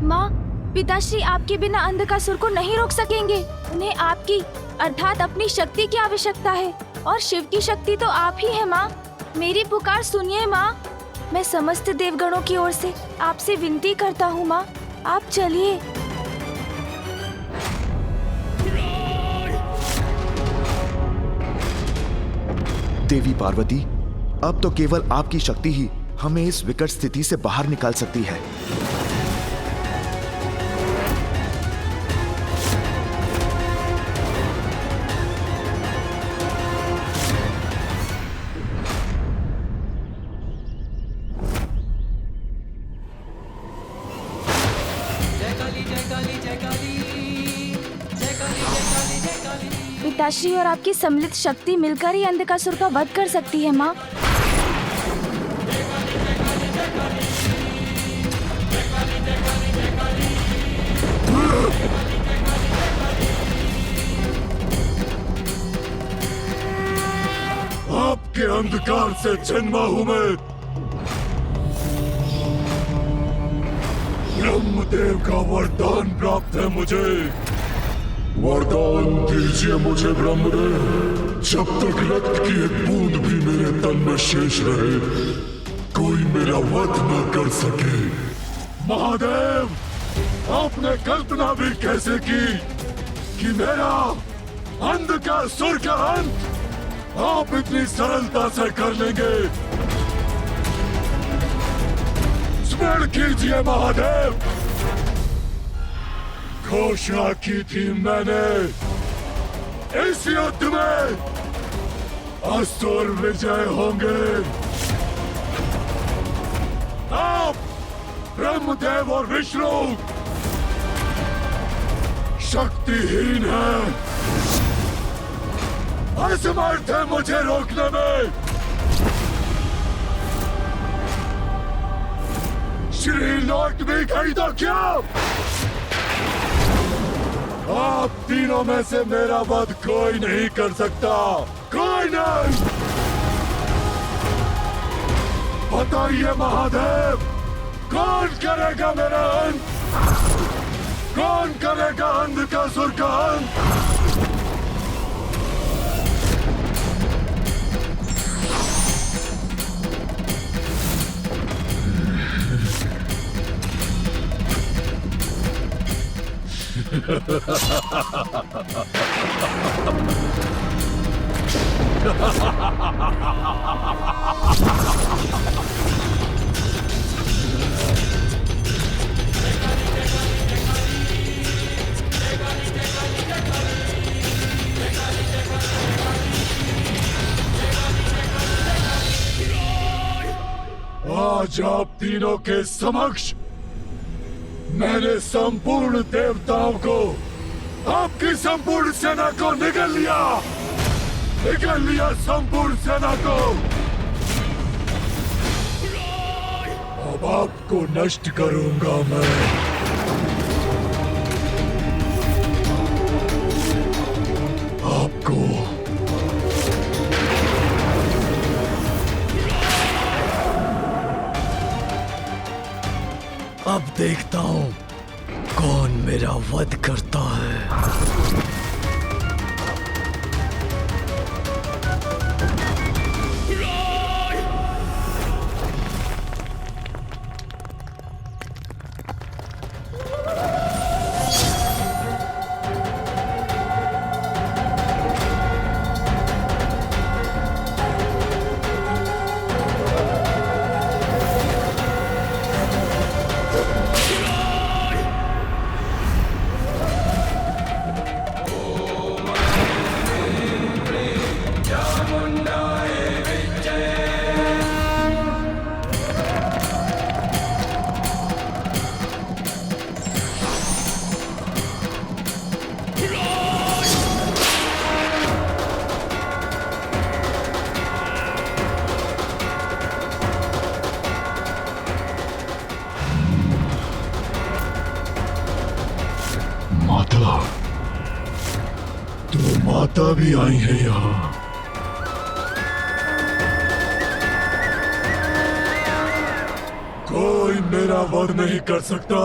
माँ, पिताश्री आपके बिना अंधकासुर को नहीं रोक सकेंगे। उन्हें आपकी अर्थात अपनी शक्ति की आवश्यकता है और शिव की शक्ति तो आप ही है माँ। मेरी पुकार सुनिए माँ। मैं समस्त देवगणों की ओर से आपसे विनती करता हूँ माँ, आप चलिए। देवी पार्वती, अब तो केवल आपकी शक्ति ही हमें इस विकट स्थिति से बाहर निकाल सकती है। पिताश्री और आपकी सम्मिलित शक्ति मिलकर ही अंधकासुर का वध कर सकती है माँ। आपके अंधकार से जन्मा हूं मैं। ब्रह्मदेव का वरदान प्राप्त है मुझे। वरदान दीजिए मुझे ब्रह्मदेव। जब तक रक्त की एक बूंद भी मेरे तन में शेष रहे, कोई मेरा वध न कर सके। महादेव, आपने कल्पना भी कैसे की कि मेरा अंधकासुर का अंत आप इतनी सरलता से कर लेंगे? स्मरण कीजिए महादेव, घोषणा की थी मैंने, इस युद्ध में असुर विजय होंगे। आप ब्रह्मदेव और विष्णु शक्तिहीन हैं, असमर्थ है मुझे रोकने में। श्री लौट भी गई तो क्या? आप तीनों में से मेरा वध कोई नहीं कर सकता, कोई नहीं। बताइए महादेव, कौन करेगा मेरा अंत? कौन करेगा अंधकासुर का अंत? आज आप तीनों के समक्ष मैंने संपूर्ण देवताओं को, आपकी संपूर्ण सेना को निगल लिया संपूर्ण सेना को। अब आपको नष्ट करूंगा मैं। आपको अब देखता हूं कौन मेरा वध करता है। माता भी आई है यहाँ। कोई मेरा वध नहीं कर सकता।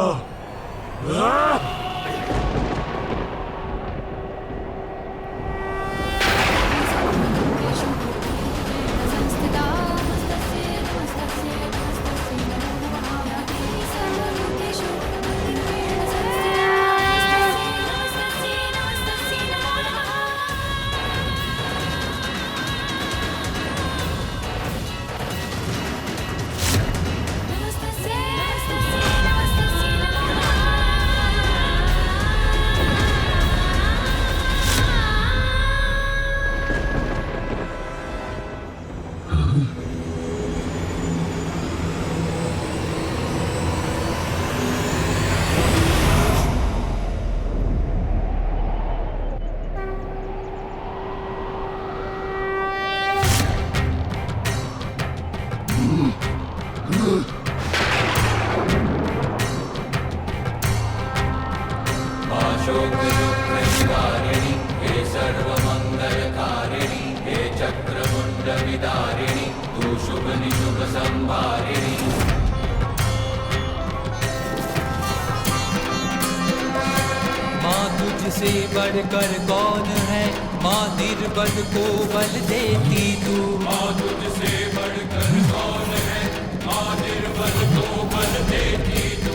तुझसे बढ़कर कौन है, माँ निर्बल को बल देती तू। माँ तुझसे बढ़कर कौन है, माँ निर्बल को बल देती तू।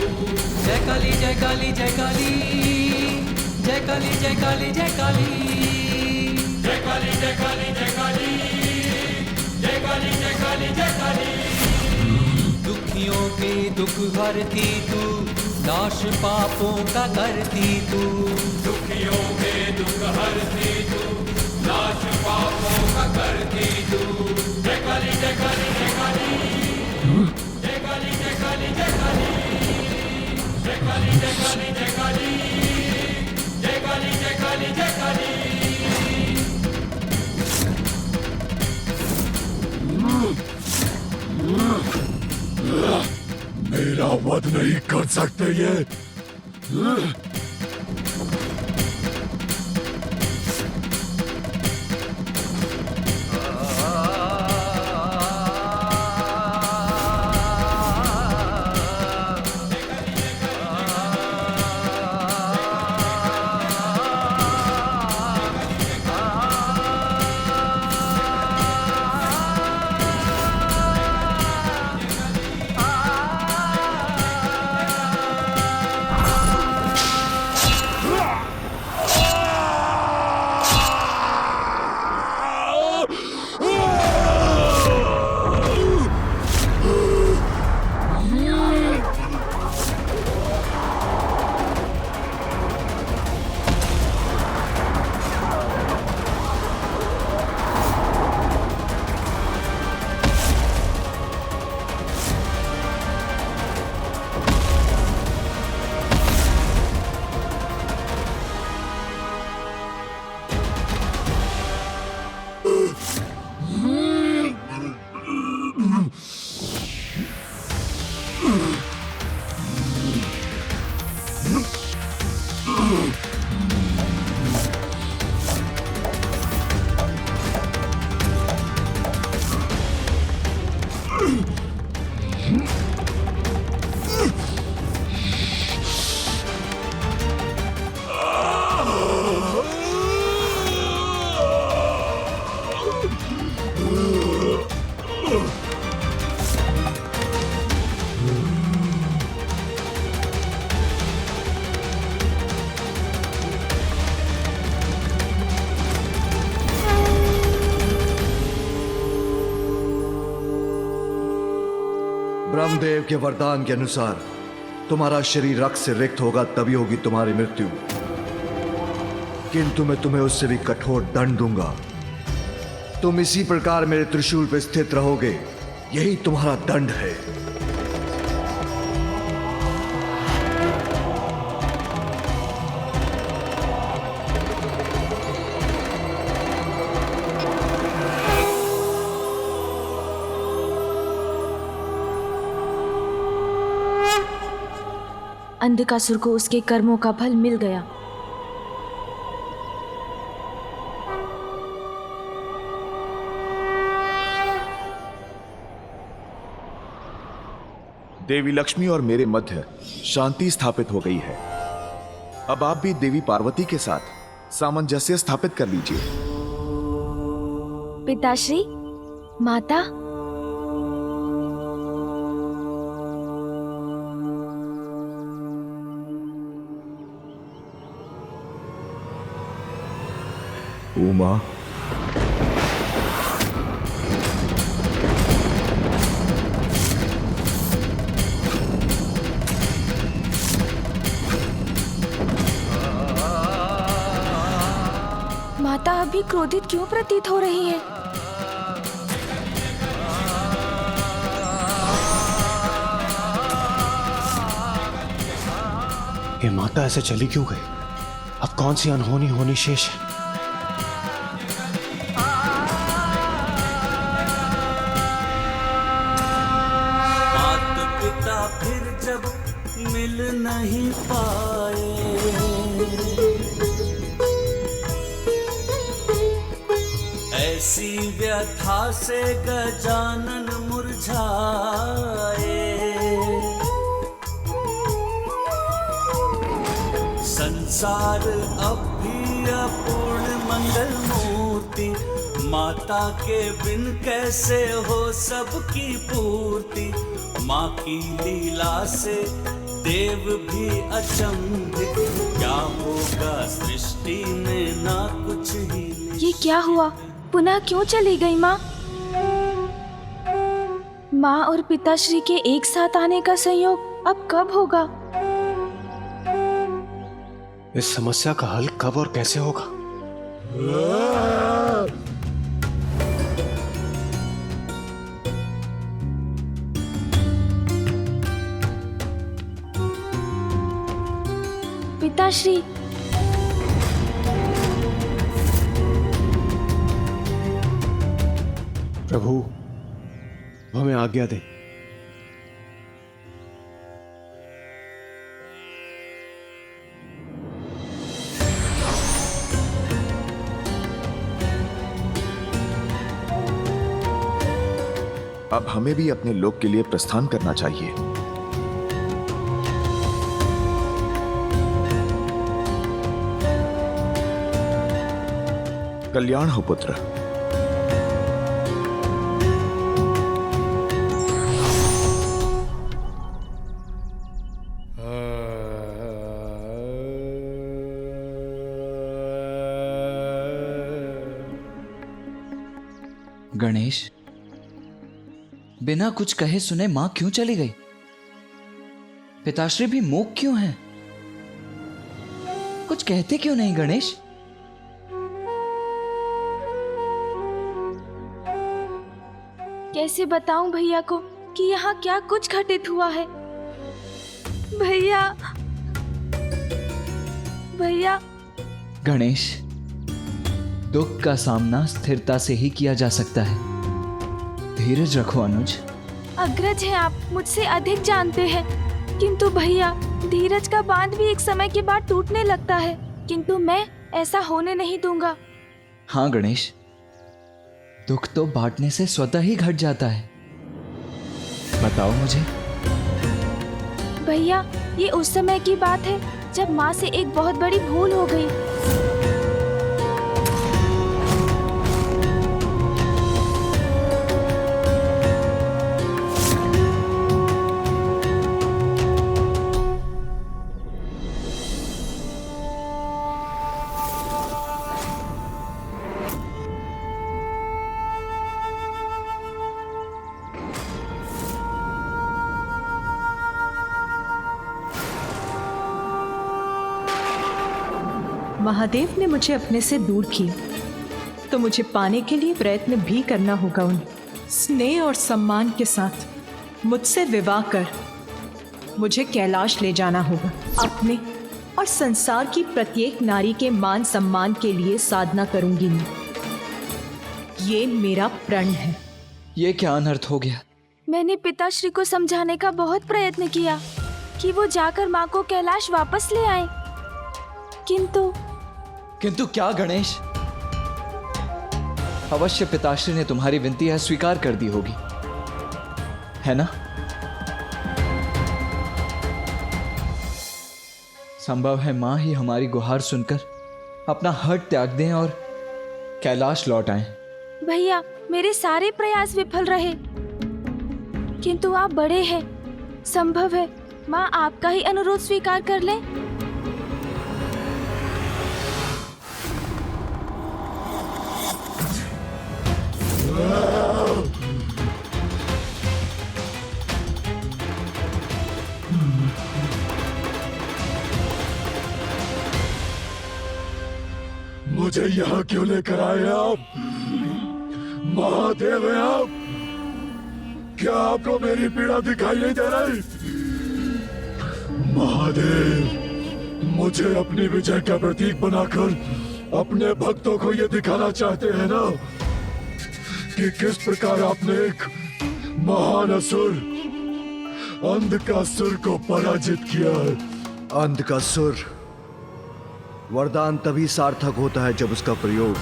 जय काली जय काली जय काली, जय काली जय काली जय काली, जय काली जय काली जय काली, जय काली जय काली जय काली। दुखियों के दुख हरती तू, नाश पापों का करती तू। दुखियों के दुख हरती तू, नाश पापों का करती तू। जय काली जय काली जय काली, जय काली जय काली जय काली, जय काली जय काली जय काली, जय काली जय काली जय काली। मेरा वध नहीं कर सकते ये। ब्रह्मदेव के वरदान के अनुसार तुम्हारा शरीर रक्त से रिक्त होगा, तभी होगी तुम्हारी मृत्यु। किंतु मैं तुम्हें उससे भी कठोर दंड दूंगा। तुम इसी प्रकार मेरे त्रिशूल पर स्थित रहोगे, यही तुम्हारा दंड है। अंधकासुर को उसके कर्मों का फल मिल गया। देवी लक्ष्मी और मेरे मध्य शांति स्थापित हो गई है। अब आप भी देवी पार्वती के साथ सामंजस्य स्थापित कर लीजिए। पिताश्री, माता, उमा, माता अभी क्रोधित क्यों प्रतीत हो रही है? ये माता ऐसे चली क्यों गई? अब कौन सी अनहोनी होनी शेष है? माता पिता फिर जब मिल नहीं पाए, ऐसी व्यथा से गजानन मुरझाए। संसार अब भी अपूर्ण मंगल मूर्ति, माता के बिन कैसे हो सबकी पूर्ति। माँ की लीला से देव भी अचंभित, क्या होगा सृष्टि में ना कुछ ही। ये क्या हुआ? पुनः क्यों चली गई माँ? माँ और पिताश्री के एक साथ आने का संयोग अब कब होगा? इस समस्या का हल कब और कैसे होगा? पिताश्री, प्रभु, हमें आज्ञा दें। अब हमें भी अपने लोक के लिए प्रस्थान करना चाहिए। कल्याण हो पुत्र। गणेश, बिना कुछ कहे सुने मां क्यों चली गई? पिताश्री भी मूक क्यों हैं? कुछ कहते क्यों नहीं गणेश? कैसे बताऊं भैया को कि यहाँ क्या कुछ घटित हुआ है? भैया, भैया। गणेश, दुख का सामना स्थिरता से ही किया जा सकता है। धीरज रखो अनुज। अग्रज हैं आप, मुझसे अधिक जानते हैं। किंतु भैया, धीरज का बांध भी एक समय के बाद टूटने लगता है, किंतु मैं ऐसा होने नहीं दूंगा। हाँ गणेश, दुख तो बांटने से स्वतः ही घट जाता है। बताओ मुझे। भैया, ये उस समय की बात है जब माँ से एक बहुत बड़ी भूल हो गई। महादेव ने मुझे अपने से दूर किया, तो मुझे पाने के लिए प्रयत्न भी करना होगा। उन्हें स्नेह और सम्मान के साथ मुझसे विवाह कर मुझे कैलाश ले जाना होगा। अपने और संसार की प्रत्येक नारी के मान सम्मान के लिए साधना करूंगी मैं। ये मेरा प्रण है। ये क्या अनर्थ हो गया? मैंने पिताश्री को समझाने का बहुत प्रयत्न किया कि वो जाकर माँ को कैलाश वापस ले आए, किंतु क्या गणेश? अवश्य पिताश्री ने तुम्हारी विनती स्वीकार कर दी होगी, है ना? संभव है माँ ही हमारी गुहार सुनकर अपना हट त्याग दें और कैलाश लौट आएं। भैया, मेरे सारे प्रयास विफल रहे, किंतु आप बड़े हैं, संभव है माँ आपका ही अनुरोध स्वीकार कर लें। मुझे यहाँ क्यों लेकर आए आप? महादेव हैं आप? क्या आपको मेरी पीड़ा दिखाई नहीं दे रही? महादेव, मुझे अपनी विजय का प्रतीक बनाकर अपने भक्तों को ये दिखाना चाहते हैं ना कि किस प्रकार आपने एक महान असुर अंधकासुर को पराजित किया है। अंधकासुर वरदान तभी सार्थक होता है जब उसका प्रयोग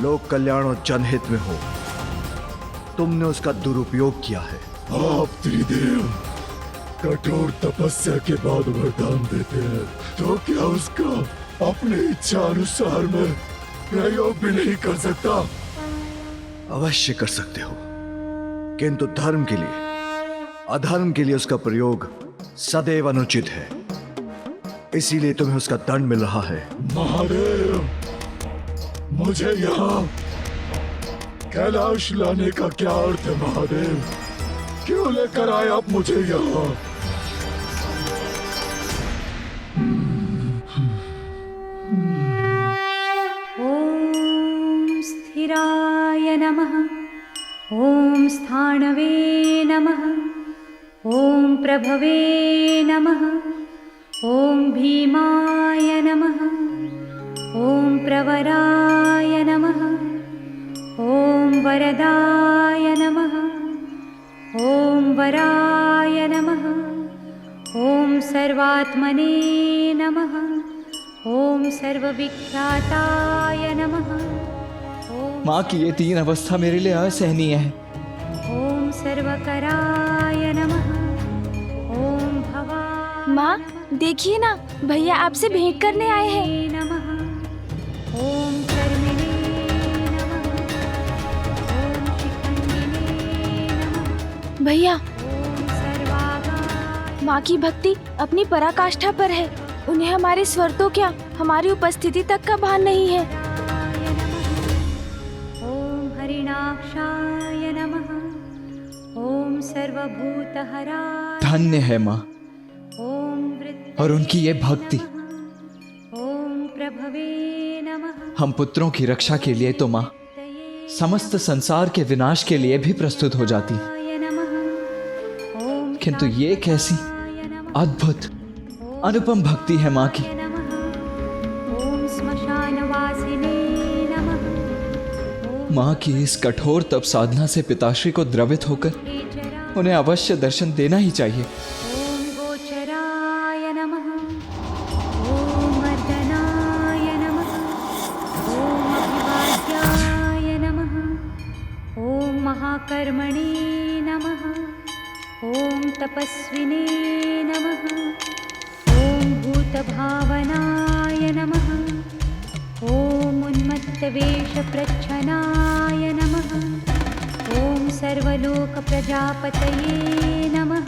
लोक कल्याण और जनहित में हो। तुमने उसका दुरुपयोग किया है। आप त्रिदेव कठोर तपस्या के बाद वरदान देते हैं, तो क्या उसका अपनी इच्छा अनुसार मैं प्रयोग भी नहीं कर सकता? अवश्य कर सकते हो, किंतु धर्म के लिए अधर्म के लिए उसका प्रयोग सदैव अनुचित है। इसीलिए तुम्हें उसका दंड मिल रहा है। महादेव, मुझे यहाँ कैलाश लाने का क्या अर्थ है? महादेव, क्यों लेकर आए आप मुझे यहाँ? ॐ स्थिराय नमः, ॐ स्थाणवे नमः, ॐ प्रभवे नमः, ॐ भीमाय नमः, ॐ प्रवराय नमः, ॐ वरदाय नमः, ॐ वराय नमः, ॐ सर्वात्मने नमः, ॐ सर्वविख्याताय नमः। माँ की ये 3 अवस्था मेरे लिए असहनीय है। ॐ सर्वकराय नमः, ॐ भवाय माँ, देखिए ना, भैया आपसे भेंट करने आए हैं। नमः, ॐ कर्मिणे नमः, ॐ शिखण्डिने नमः, भैया, ॐ सर्वागाय माँ की भक्ति अपनी पराकाष्ठा पर है। उन्हें हमारे स्वर तो क्या, हमारी उपस्थिति तक का भान नहीं है। नमः, ॐ हरिणाक्षाय नमः, ॐ सर्वभूतहराय, धन्य है माँ ॐ वृत्तये और उनकी ये भक्ति। नमः, ॐ प्रभवे नमः, हम पुत्रों की रक्षा के लिए तो माँ समस्त संसार के विनाश के लिए भी प्रस्तुत हो जाती है, य नमः, ॐ किंतु ये कैसी अद्भुत अनुपम भक्ति है माँ की। नमः, ॐ श्मशानवासिने नमः, ॐ माँ की इस कठोर तप साधना से पिताश्री को द्रवित होकर केचरा, उन्हें अवश्य दर्शन देना ही चाहिए। ॐ गोचराय नमः, ॐ मर्दनाय नमः, ॐ अभिवाद्याय नमः, ॐ महाकर्मणे नमः, ॐ तपस्विने नमः, ॐ भूतभावनाय नमः, ॐ उन्मत्तवेषप्रच्छनाय नमः, ॐ सर्वलोकप्रजापतये नमः,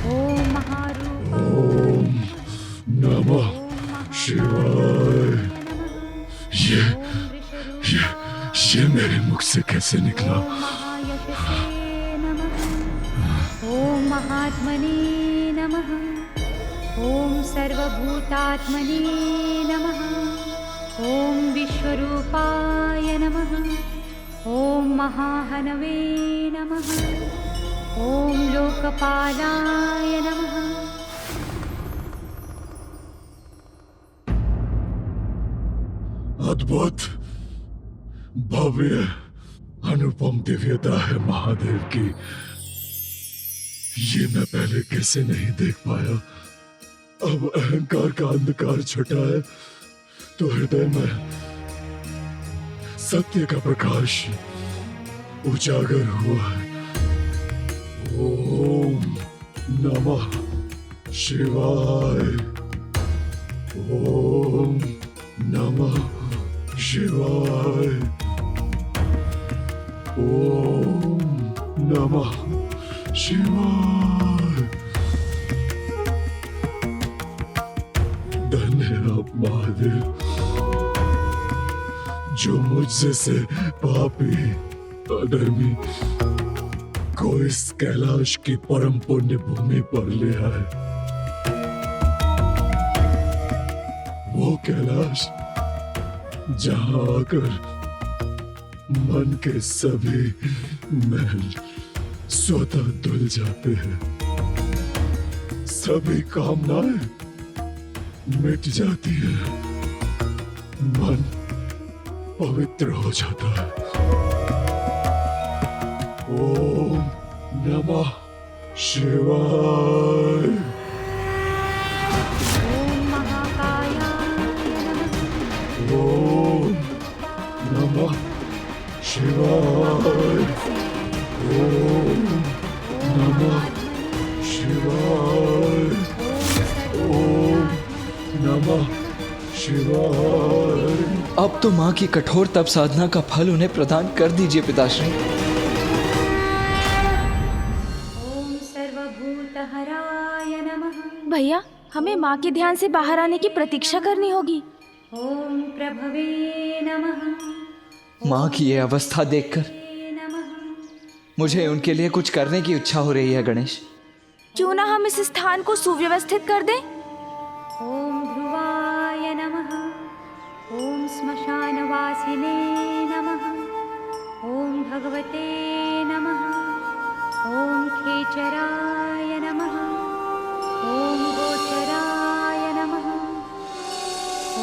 ॐ महारूपाय नमः शिवाय। ये मेरे मुख से कैसे निकला? महायशसे नमः, ॐ महात्मने नमः, ॐ सर्वभूतात्मने नमः, ॐ विश्वरूपाय नमः, ॐ महाहनवे नमः, ॐ लोकपालाय नमः। अद्भुत भव्य अनुपम दिव्यता है महादेव की। ये मैं पहले कैसे नहीं देख पाया। अब अहंकार का अंधकार छटा है तो हृदय में सत्य का प्रकाश उजागर हुआ है। ओम नमः शिवाय। ओम नमः शिवाय। धन्य आप महादेव जो मुझसे से पापी अधर्मी को इस कैलाश की परम पुण्य भूमि पर ले आए। वो कैलाश जहां आकर मन के सभी महल स्वतः धुल जाते हैं, सभी कामनाएं मिट जाती है, मन पवित्र हो जाता है। ओम नमः शिवाय। ॐ महाकायाय नमः। ओम नमः शिवाय। ओम नमः शिवाय। ओम नमः शिवाय। अब तो माँ की कठोर तप साधना का फल उन्हें प्रदान कर दीजिए पिताश्री। ॐ सर्वभूतहराय नमः। भैया, हमें माँ के ध्यान से बाहर आने की प्रतीक्षा करनी होगी। ॐ प्रभवे नमः। माँ की ये अवस्था देखकर नमः। मुझे उनके लिए कुछ करने की इच्छा हो रही है गणेश। क्यों ना हम इस स्थान को सुव्यवस्थित कर दें? ॐ ध्रुवाय नमः। ॐ श्मशानवासिने नमः। ॐ भगवते नमः। ॐ खेचराय नमः। ॐ गोचराय नमः।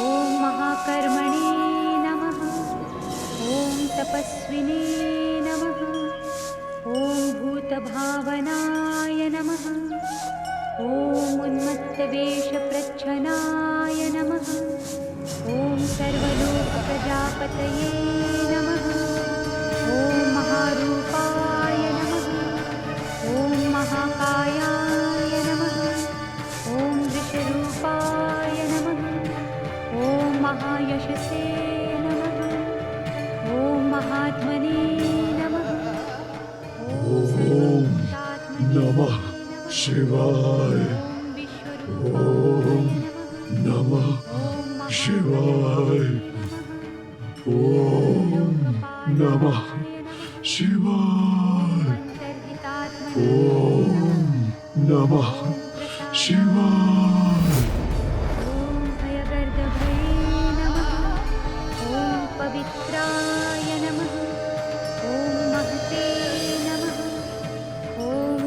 ॐ महाकर्मणे नमः। ॐ तपस्विने नमः। ॐ भूतभावनाय नमः। ॐ उन्मत्तवेषप्रच्छन्नाय नमः। ॐ सर्वलोकप्रजापतये नमः। ॐ महारूपाय नमः। ॐ महाकायाय नमः। ॐ वृषरूपाय नमः। ॐ महायशसे नमः। ॐ महात्मने नमः। ॐ नमः शिवाय। ओम नमः शिवाय। ओम नमः शिवाय। ओम नमः शिवाय। ॐ भयगर्दभये नमः। ॐ पवित्राय नमः। ॐ महते नमः। ॐ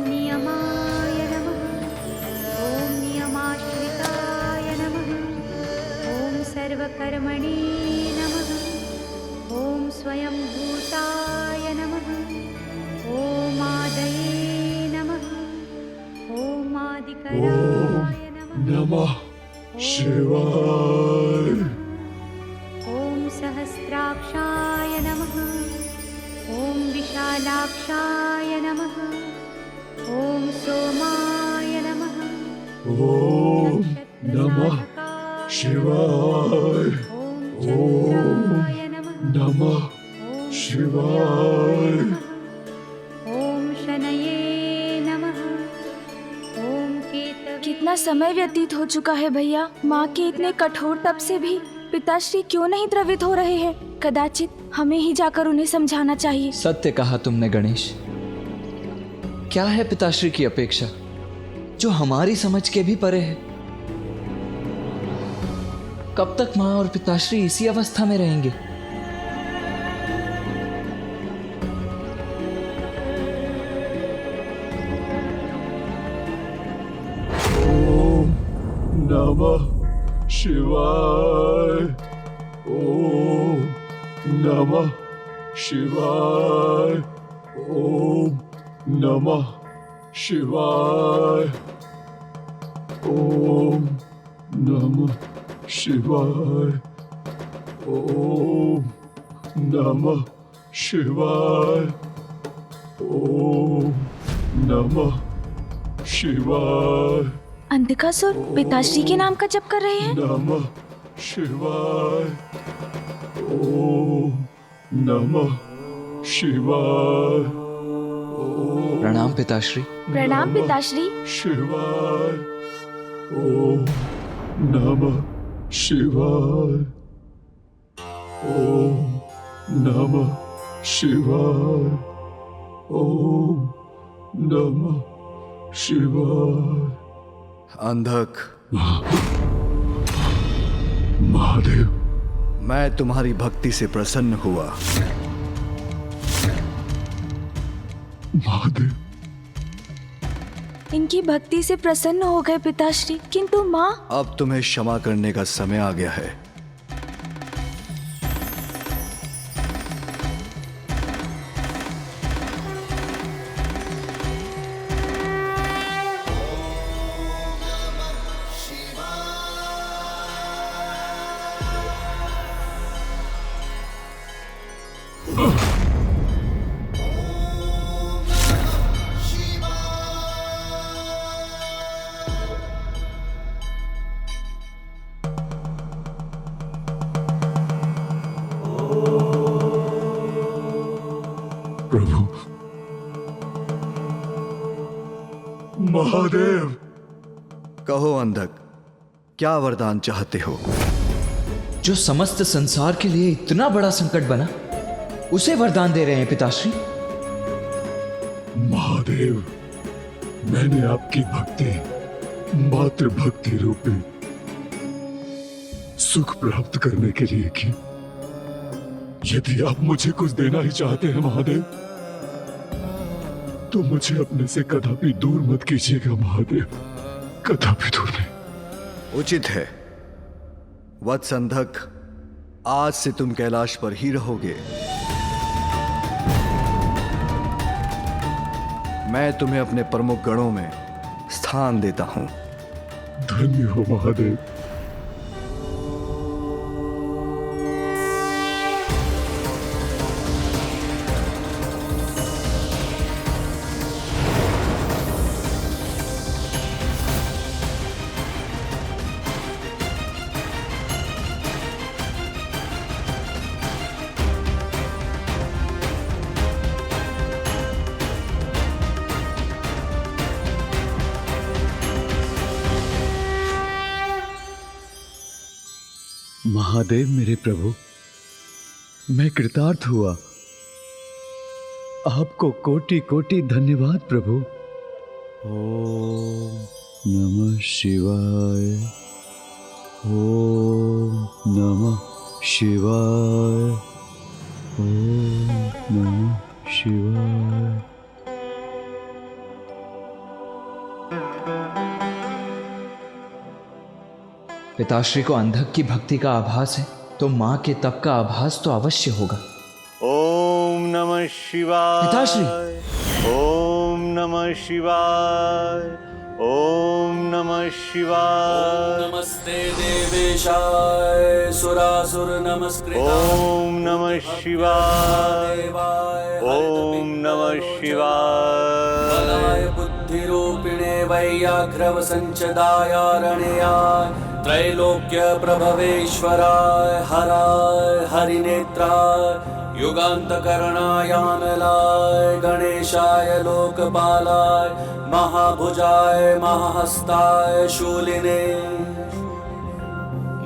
नियमाय नमः। ॐ नियमाश्रिताय नमः। ॐ सर्वकर्मणे नमः। ॐ स्वयंभूताय नमः। ॐ आदये नमः। ॐ आदिकराय नमः। नमः शिवाय। ॐ सहस्राक्षाय नमः। ॐ विशालाक्षाय नमः। ॐ सोमाय नमः। ओम नमः शिवाय। चन्द्राय नमः। नमः शिवाय। ॐ शनये नमः। ॐ केतवे। कितना समय व्यतीत हो चुका है भैया। माँ के इतने कठोर तप से भी पिताश्री क्यों नहीं द्रवित हो रहे हैं? कदाचित हमें ही जाकर उन्हें समझाना चाहिए। सत्य कहा तुमने गणेश। क्या है पिताश्री की अपेक्षा जो हमारी समझ के भी परे है? कब तक माँ और पिताश्री इसी अवस्था में रहेंगे? ओम नमः शिवाय। ओम नमः शिवाय। ओम नमः शिवाय। ओम नमः शिवाय। ओम नमः शिवाय। ओम नमः शिवाय। अंधकासुर पिताश्री के नाम का जप कर रहे हैं। नमः शिवाय। ओम नमः शिवाय। प्रणाम पिताश्री। प्रणाम पिताश्री। शिवाय। ओम नमः शिवाय। ओम नमः शिवाय। ओम नमः शिवाय। अंधक, महादेव, मैं तुम्हारी भक्ति से प्रसन्न हुआ। महादेव, इनकी भक्ति से प्रसन्न हो गए पिताश्री, किंतु माँ। अब तुम्हें क्षमा करने का समय आ गया है। प्रभु, महादेव। कहो अंधक, क्या वरदान चाहते हो? जो समस्त संसार के लिए इतना बड़ा संकट बना, उसे वरदान दे रहे हैं पिताश्री। महादेव, मैंने आपकी भक्ति मात्र भक्ति रूपी सुख प्राप्त करने के लिए की। यदि आप मुझे कुछ देना ही चाहते हैं महादेव, तो मुझे अपने से कदापि दूर मत कीजिएगा महादेव, कदापि दूर नहीं। उचित है वत्स अंधक, आज से तुम कैलाश पर ही रहोगे। मैं तुम्हें अपने प्रमुख गणों में स्थान देता हूं। धन्य हो महादेव। महादेव मेरे प्रभु, मैं कृतार्थ हुआ। आपको कोटि कोटि धन्यवाद प्रभु। ओम नमः शिवाय। ओम नमः शिवाय। ओम नमः शिवाय। पिताश्री को अंधक की भक्ति का आभास है, तो माँ के तप का आभास तो अवश्य होगा। ओम नमः शिवाय। पिताश्री। ओम नमः शिवाय। ओम नमः शिवाय। नमस्ते देवेशाय सुरासुर नमस्कृताय। ओम नमः शिवाय। ओम नमः शिवाय। बलाय बुद्धिरूपिणे वैयाघ्रव संचदायारणेयाय त्रैलोक्य प्रभवेश्वराय हराय हरिनेत्राय युगान्तकरणायानलाय गणेशाय लोकपालाय महाभुजाय महाहस्ताय शूलिने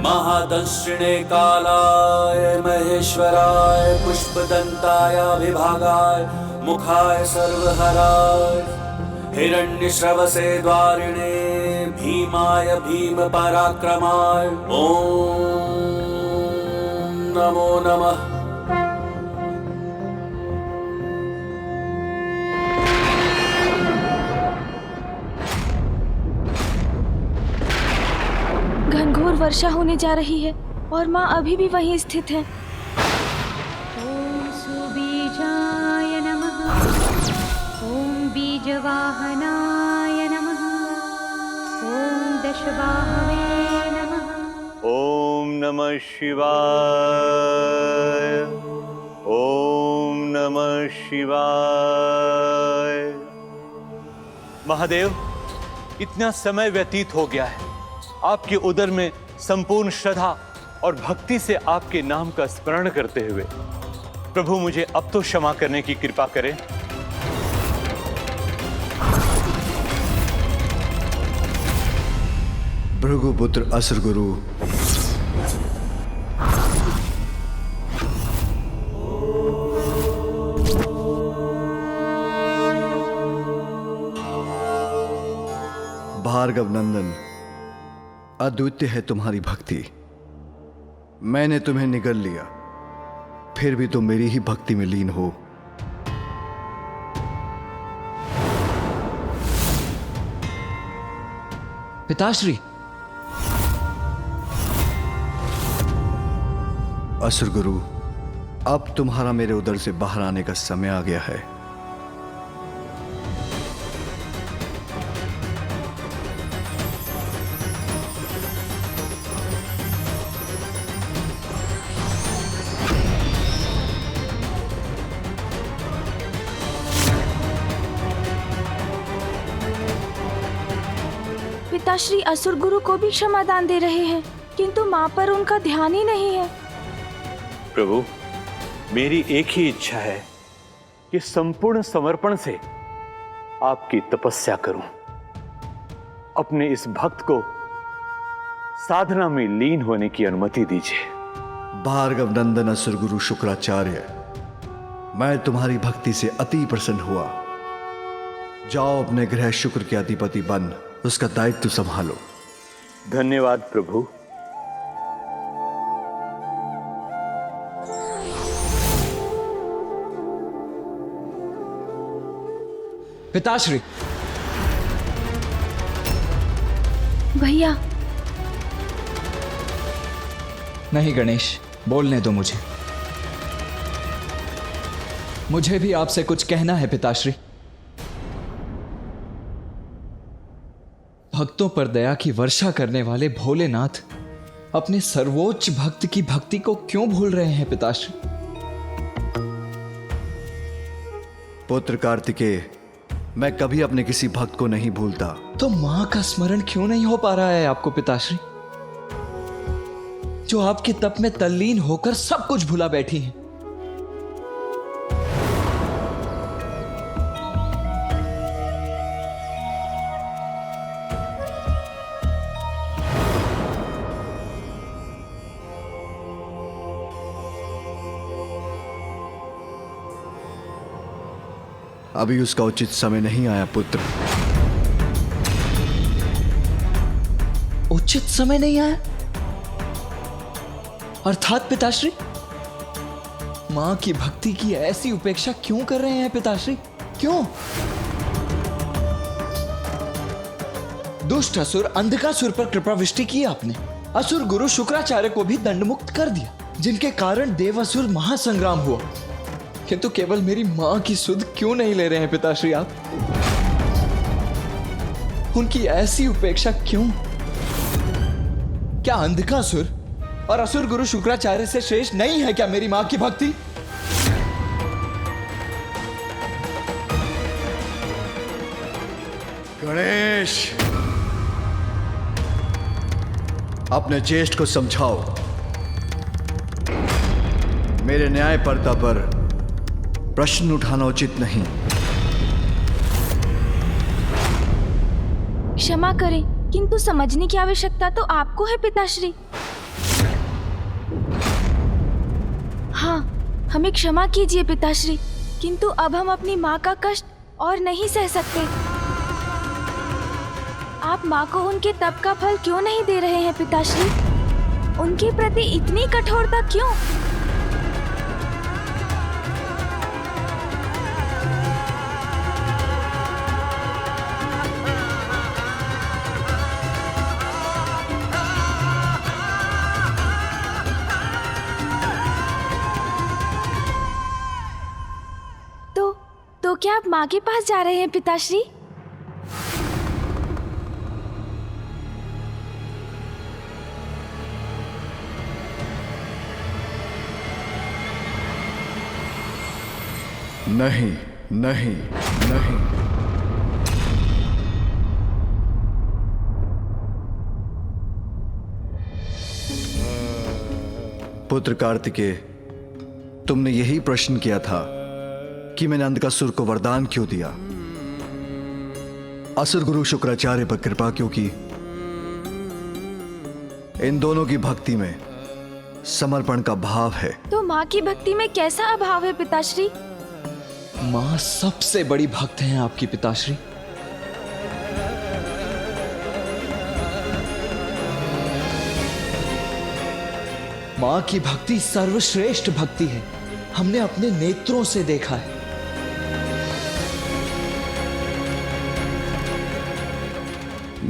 महादंष्ट्रिणे कालाय महेश्वराय पुष्पदन्ताय विभागाय मुखाय सर्वहराय हिरण्यश्रवसे द्वारिणे भीमाय भीम पराक्रमाय ओम नमो नमः। घनघोर वर्षा होने जा रही है और माँ अभी भी वहीं स्थित है। ॐ सुबीजाय नमः। ॐ बीजवाहनाय नमः। ॐ दशबाहवे नमः। ओम नमः शिवाय। ओम नमः शिवाय। महादेव, इतना समय व्यतीत हो गया है, आपके उदर में संपूर्ण श्रद्धा और भक्ति से आपके नाम का स्मरण करते हुए प्रभु मुझे अब तो क्षमा करने की कृपा करें। भृगुपुत्र असुर गुरु, भार्गव नंदन, अद्वितीय है तुम्हारी भक्ति। मैंने तुम्हें निगल लिया, फिर भी तुम मेरी ही भक्ति में लीन हो। पिताश्री। असुर गुरु, अब तुम्हारा मेरे उदर से बाहर आने का समय आ गया है। पिताश्री असुर गुरु को भी क्षमादान दे रहे हैं, किंतु माँ पर उनका ध्यान ही नहीं है। प्रभु, मेरी एक ही इच्छा है कि संपूर्ण समर्पण से आपकी तपस्या करूं। अपने इस भक्त को साधना में लीन होने की अनुमति दीजिए। भार्गव नंदन असुर गुरु शुक्राचार्य, मैं तुम्हारी भक्ति से अति प्रसन्न हुआ। जाओ अपने ग्रह शुक्र के अधिपति बन उसका दायित्व संभालो। धन्यवाद प्रभु। पिताश्री। भैया। नहीं गणेश, बोलने दो मुझे। मुझे भी आपसे कुछ कहना है पिताश्री। भक्तों पर दया की वर्षा करने वाले भोलेनाथ अपने सर्वोच्च भक्त की भक्ति को क्यों भूल रहे हैं पिताश्री? पुत्र कार्तिकेय, मैं कभी अपने किसी भक्त को नहीं भूलता। तो मां का स्मरण क्यों नहीं हो पा रहा है आपको पिताश्री, जो आपके तप में तल्लीन होकर सब कुछ भुला बैठी हैं? अभी उसका उचित समय नहीं आया पुत्र। उचित समय नहीं आया अर्थात पिताश्री, मां की भक्ति की ऐसी उपेक्षा क्यों कर रहे हैं पिताश्री? क्यों? दुष्ट असुर अंधकासुर पर कृपावृष्टि की आपने। असुर गुरु शुक्राचार्य को भी दंडमुक्त कर दिया, जिनके कारण देवासुर महासंग्राम हुआ। किंतु केवल मेरी मां की सुध क्यों नहीं ले रहे हैं पिताश्री आप? उनकी ऐसी उपेक्षा क्यों? क्या अंधकासुर और असुर गुरु शुक्राचार्य से श्रेष्ठ नहीं है क्या मेरी मां की भक्ति? गणेश, अपने ज्येष्ठ को समझाओ। मेरे न्यायपरता पर प्रश्न उठाना उचित नहीं। क्षमा करें, किंतु समझने की आवश्यकता तो आपको है पिताश्री। हाँ, हमें क्षमा कीजिए पिताश्री, किंतु अब हम अपनी माँ का कष्ट और नहीं सह सकते। आप माँ को उनके तप का फल क्यों नहीं दे रहे हैं पिताश्री? उनके प्रति इतनी कठोरता क्यों? तो क्या आप माँ के पास जा रहे हैं पिताश्री? नहीं, नहीं, नहीं। पुत्र कार्तिकेय, तुमने यही प्रश्न किया था कि मैंने अंधकासुर को वरदान क्यों दिया। असुर गुरु शुक्राचार्य पर कृपा क्यों की। इन दोनों की भक्ति में समर्पण का भाव है। तो माँ की भक्ति में कैसा अभाव है पिताश्री? माँ सबसे बड़ी भक्त हैं आपकी पिताश्री। माँ की भक्ति सर्वश्रेष्ठ भक्ति है, हमने अपने नेत्रों से देखा है।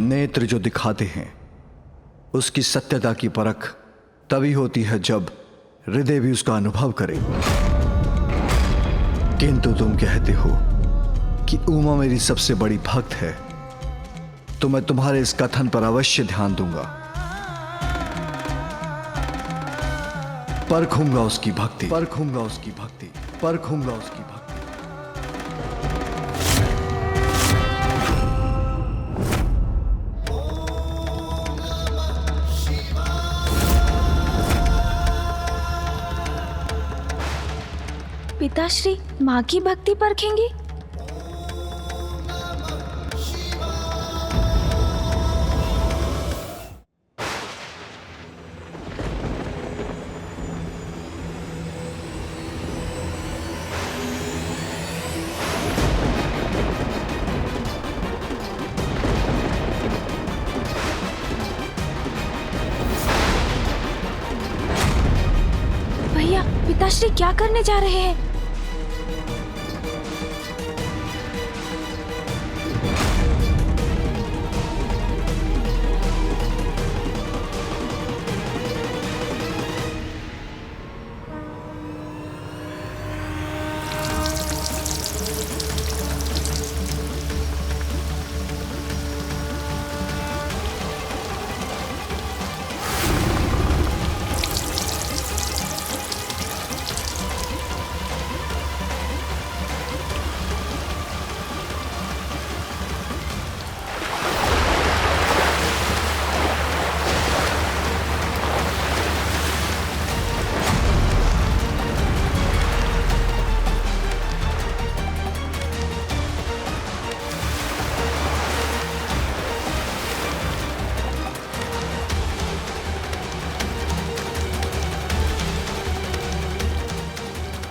नेत्र जो दिखाते हैं उसकी सत्यता की परख तभी होती है जब हृदय भी उसका अनुभव करे। किंतु तुम कहते हो कि उमा मेरी सबसे बड़ी भक्त है, तो मैं तुम्हारे इस कथन पर अवश्य ध्यान दूंगा। परखूंगा उसकी भक्ति, परखूंगा उसकी भक्ति, परखूंगा उसकी भक्ति। पिताश्री माँ की भक्ति परखेंगे? भैया, पिताश्री क्या करने जा रहे हैं?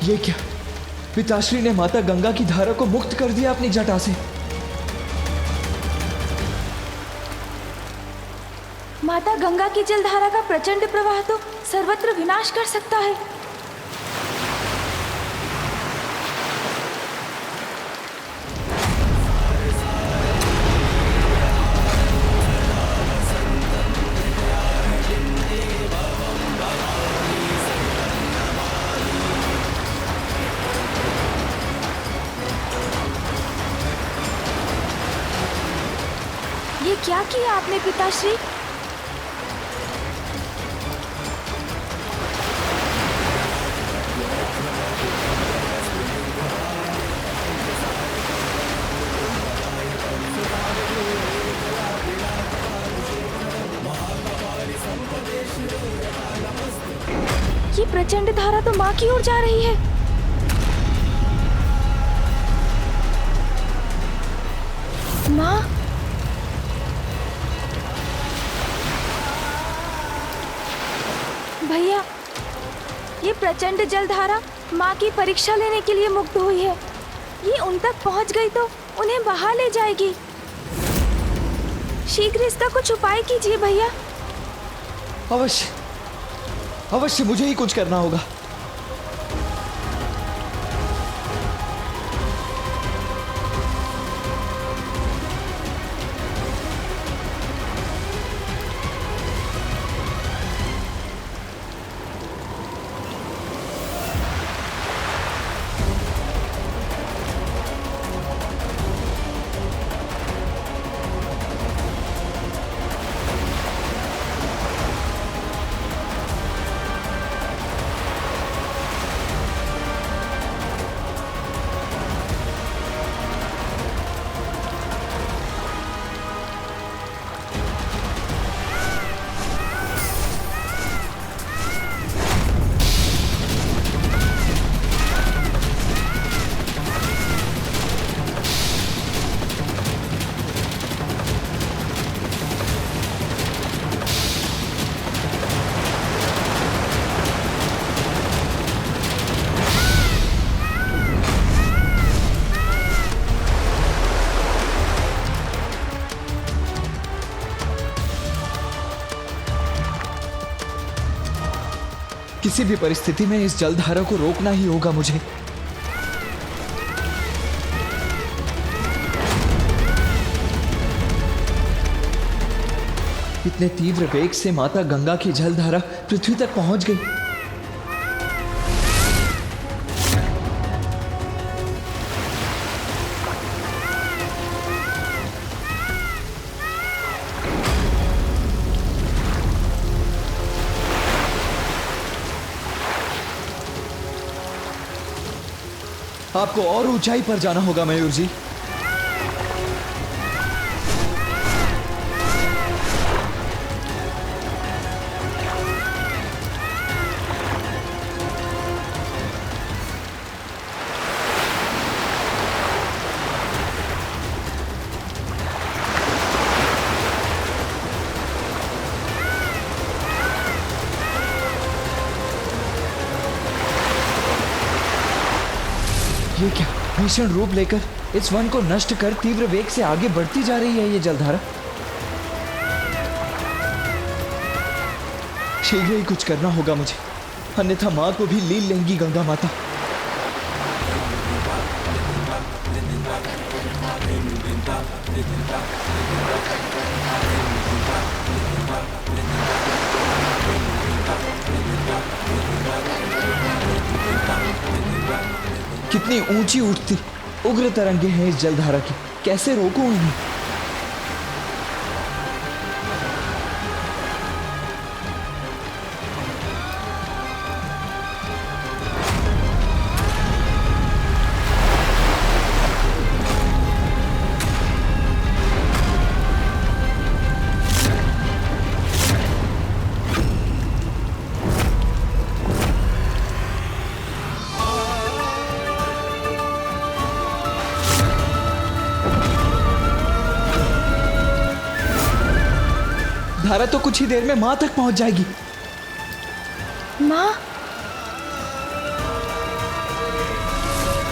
ये क्या? पिताश्री ने माता गंगा की धारा को मुक्त कर दिया अपनी जटा से। माता गंगा की जलधारा का प्रचंड प्रवाह तो सर्वत्र विनाश कर सकता है। ये क्या किया आपने पिताश्री? ये प्रचंड धारा तो माँ की ओर जा रही है। माँ, भैया, ये प्रचंड जलधारा माँ की परीक्षा लेने के लिए मुक्त हुई है। ये उन तक पहुँच गई तो उन्हें बहा ले जाएगी। शीघ्र इसका कुछ उपाय कीजिए भैया। अवश्य, अवश्य मुझे ही कुछ करना होगा। किसी भी परिस्थिति में इस जलधारा को रोकना ही होगा मुझे। इतने तीव्र वेग से माता गंगा की जलधारा पृथ्वी तक पहुंच गई। आपको और ऊंचाई पर जाना होगा मयूर जी। ये क्या भीषण रूप लेकर इस वन को नष्ट कर तीव्र वेग से आगे बढ़ती जा रही है ये जलधारा। शीघ्र ही कुछ करना होगा मुझे, अन्यथा मां को भी लील लेंगी गंगा माता। कितनी ऊंची उठती उग्र तरंगे हैं इस जलधारा की, कैसे रोकूं इन्हें। धारा तो कुछ ही देर में मां तक पहुंच जाएगी। माँ